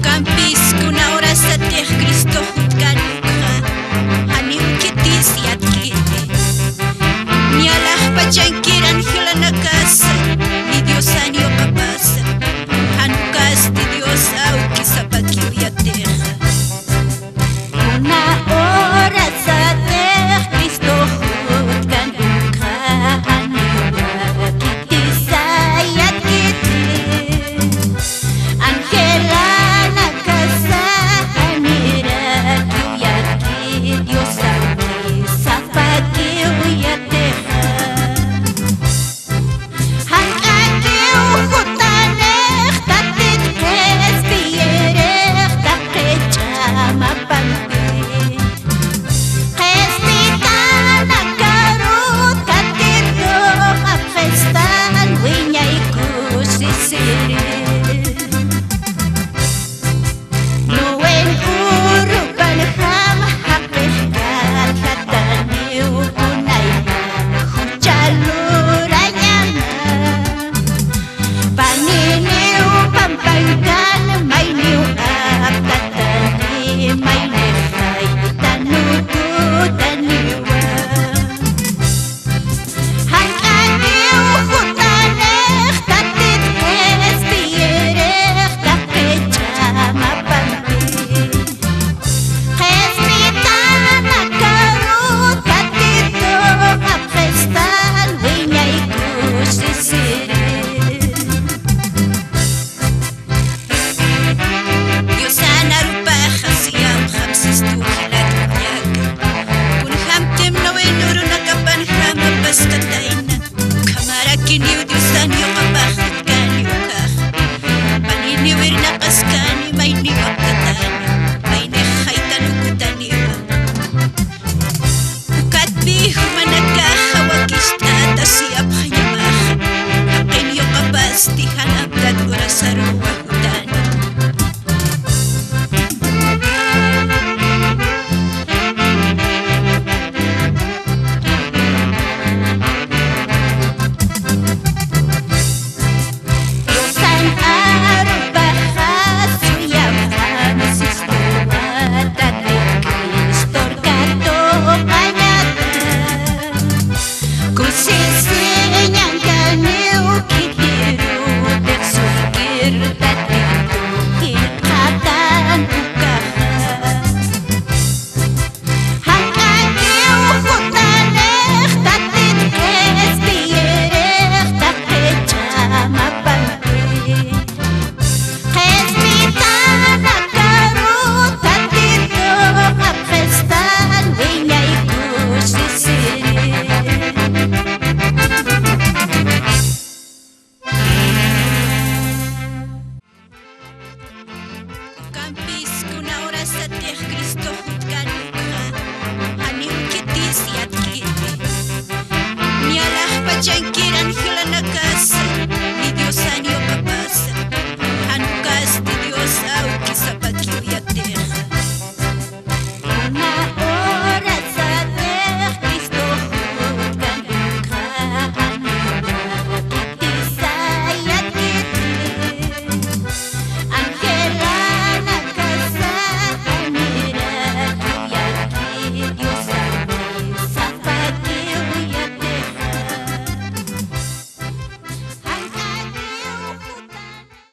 Campis kuna ora sa teh Cristo hutkanuka haniu kitis yat kiti nialah pacangkiran hilana kasa di Dios anio kapasa hanukas di Dios au kisapakiu ya terra una ora sa teh Cristo hutkanuka haniu kitis yat kiti Angela na casa hanira kiyaki Dios aki sapaki ya terra han aki ukutane tatit kespiere takecha mapante kespitana karut katito apestan winyaiku sisiri Nuen urupan ham hapehkan kataniu unaikan hujaluranyana Paniniu pampangkan mainiu aptatani mainefai tanuku taniwa Han aniu hutaneh tatit espiereh takecha mapampi Kespitana karut katito apestan winyaiku sisiri Dios ana rupa khasiam khamsistu hilat nyaga kun hamtem nawen uruna kapan hama paskataina kamarakin yu Dios anio kapakit kanyo ka panini wirna kaskani may niwak katani may nekhaitan ukutaniwa ukatbi humanaka hawakistata siap hanyamah akin yu kapasti hanabdad ura sarua